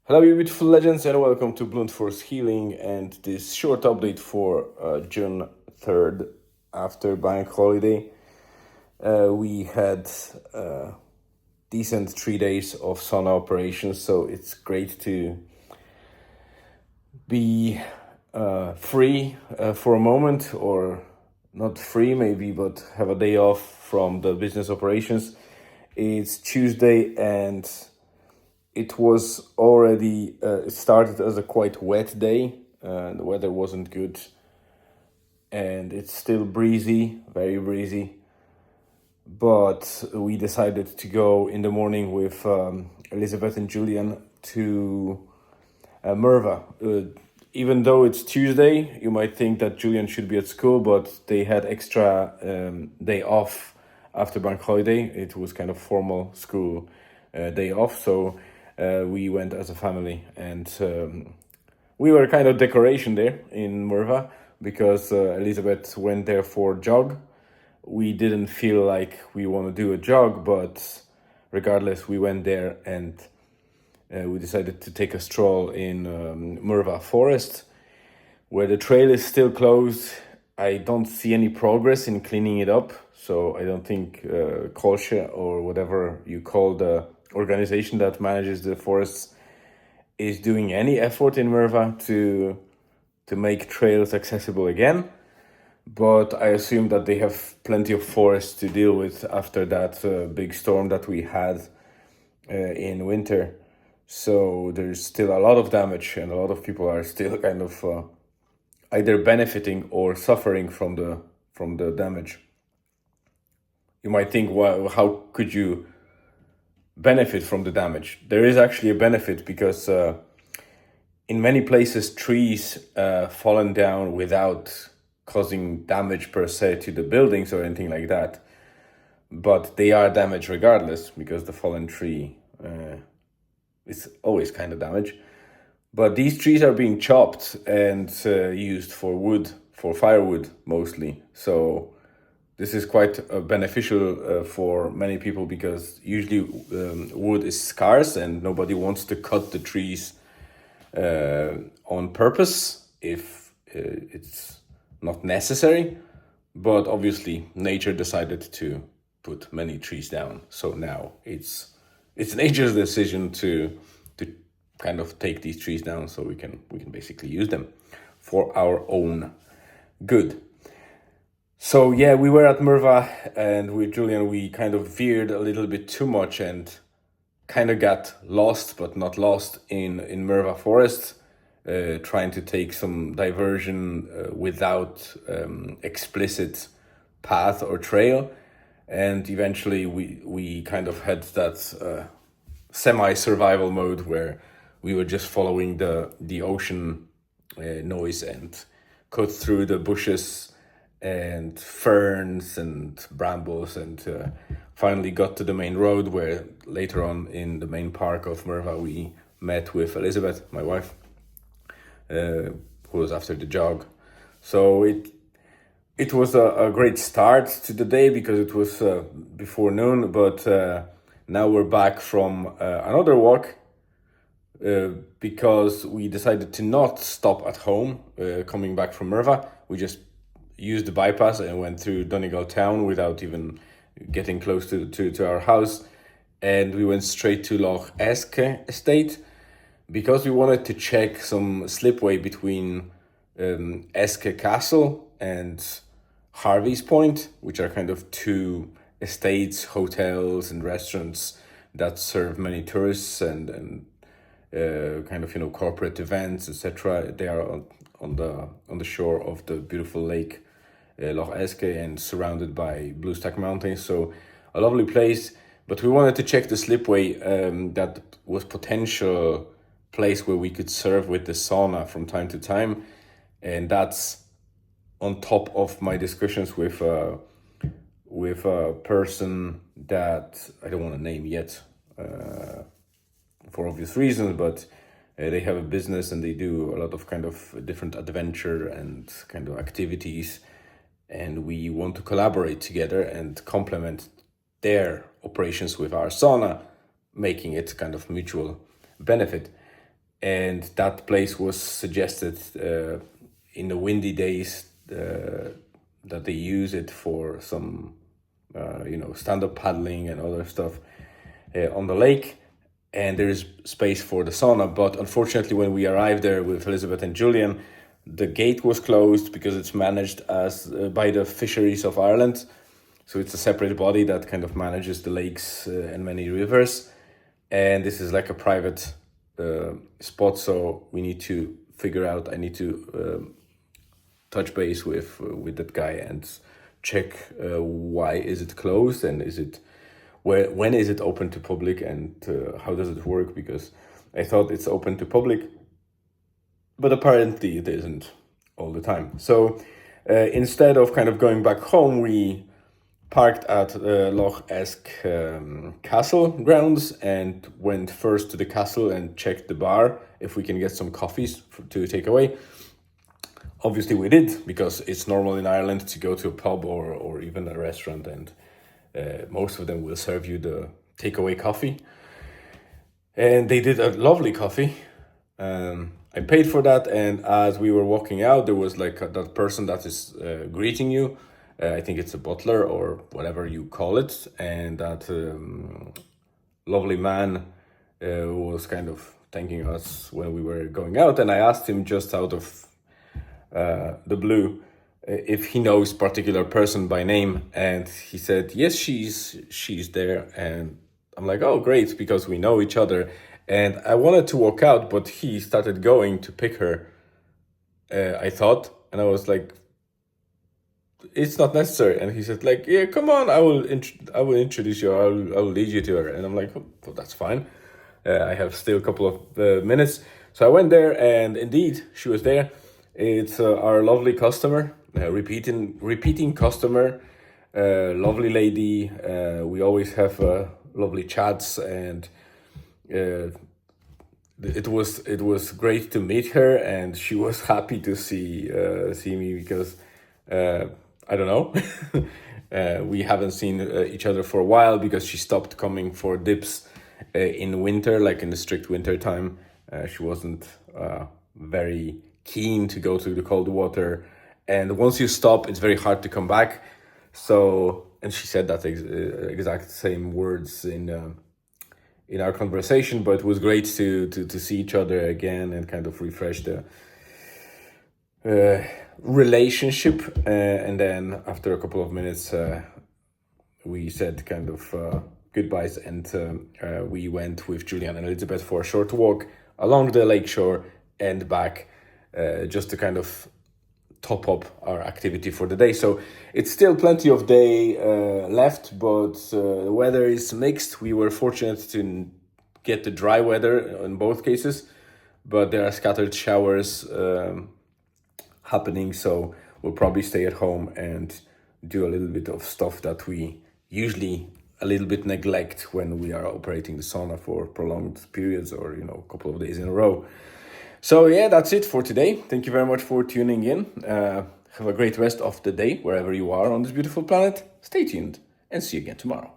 Hello, you beautiful legends, and welcome to Blunt Force Healing and this short update for June 3rd after bank holiday. We had decent 3 days of sauna operations, so it's great to be free for a moment, or not free maybe, but have a day off from the business operations. It's Tuesday and it was already, it started as a quite wet day. The weather wasn't good and it's still breezy, very breezy. But we decided to go in the morning with Elizabeth and Julian to Merva. Even though it's Tuesday, you might think that Julian should be at school, but they had extra day off after bank holiday. It was kind of formal school day off, so we went as a family, and we were kind of decoration there in Merva because Elizabeth went there for jog. We didn't feel like we want to do a jog, but regardless, we went there and we decided to take a stroll in Merva Forest, where the trail is still closed. I don't see any progress in cleaning it up, so I don't think Kolsche, or whatever you call the organization that manages the forests, is doing any effort in Merva to make trails accessible again. But I assume that they have plenty of forests to deal with after that big storm that we had in winter. So there's still a lot of damage, and a lot of people are still kind of either benefiting or suffering from the damage. You might think, well, how could you benefit from the damage? There is actually a benefit because in many places trees fallen down without causing damage per se to the buildings or anything like that, but they are damaged regardless because the fallen tree is always kind of damaged. But these trees are being chopped and used for wood, for firewood mostly. So this is quite beneficial for many people because usually wood is scarce and nobody wants to cut the trees on purpose if it's not necessary. But obviously nature decided to put many trees down. So now it's nature's decision to kind of take these trees down so we can basically use them for our own good. So yeah, we were at Merva, and with Julian we kind of veered a little bit too much and kind of got lost, but not lost in Merva Forest, trying to take some diversion without explicit path or trail. And eventually we kind of had that semi-survival mode where we were just following the ocean noise and cut through the bushes and ferns and brambles, and finally got to the main road, where later on in the main park of Merva we met with Elizabeth, my wife, who was after the jog. So it was a great start to the day because it was before noon, but now we're back from another walk because we decided to not stop at home coming back from Merva. We just used the bypass and went through Donegal town without even getting close to our house. And we went straight to Loch Eske estate because we wanted to check some slipway between Eske Castle and Harvey's Point, which are kind of two estates, hotels and restaurants that serve many tourists and kind of, corporate events, etc. They are on the shore of the beautiful lake Loch Eske and surrounded by blue stack mountains. So a lovely place. But we wanted to check the slipway that was potential place where we could serve with the sauna from time to time, and that's on top of my discussions with a person that I don't want to name yet for obvious reasons, but they have a business and they do a lot of kind of different adventure and kind of activities, and we want to collaborate together and complement their operations with our sauna, making it kind of mutual benefit. and that place was suggested in the windy days that they use it for some stand-up paddling and other stuff on the lake, and there is space for the sauna. But unfortunately, when we arrived there with Elizabeth and Julian, the gate was closed because it's managed as by the Fisheries of Ireland. So it's a separate body that kind of manages the lakes and many rivers. And this is like a private spot, so we need to figure out, I need to touch base with that guy and check why is it closed, and is it when is it open to public, and how does it work, because I thought it's open to public, but apparently it isn't all the time. So instead of kind of going back home, we parked at Loch Eske castle grounds and went first to the castle and checked the bar if we can get some coffees to take away. Obviously we did, because it's normal in Ireland to go to a pub or even a restaurant, and most of them will serve you the takeaway coffee. And they did a lovely coffee. I paid for that, and as we were walking out, there was like that person that is greeting you. I think it's a butler or whatever you call it, and that lovely man was kind of thanking us when we were going out. And I asked him just out of the blue if he knows particular person by name, and he said yes, she's there. And I'm like, oh great, because we know each other. And I wanted to walk out, but he started going to pick her, I thought, and I was like, it's not necessary. And he said like, yeah, come on, I will introduce you, I will lead you to her. And I'm like, oh, well, that's fine. I have still a couple of minutes. So I went there, and indeed she was there. It's our lovely customer, repeating customer, lovely lady. We always have lovely chats, and it was great to meet her, and she was happy to see me, because I don't know, we haven't seen each other for a while, because she stopped coming for dips in winter, like in the strict winter time. She wasn't very keen to go to the cold water, and once you stop, it's very hard to come back. So, and she said that exact same words in our conversation. But it was great to see each other again and kind of refresh the relationship. And then after a couple of minutes, we said kind of goodbyes, and we went with Julian and Elizabeth for a short walk along the lakeshore and back, just to kind of top up our activity for the day. So it's still plenty of day left, but the weather is mixed. We were fortunate to get the dry weather in both cases, but there are scattered showers happening, so we'll probably stay at home and do a little bit of stuff that we usually a little bit neglect when we are operating the sauna for prolonged periods, or a couple of days in a row. So yeah, that's it for today. Thank you very much for tuning in. Have a great rest of the day wherever you are on this beautiful planet. Stay tuned, and see you again tomorrow.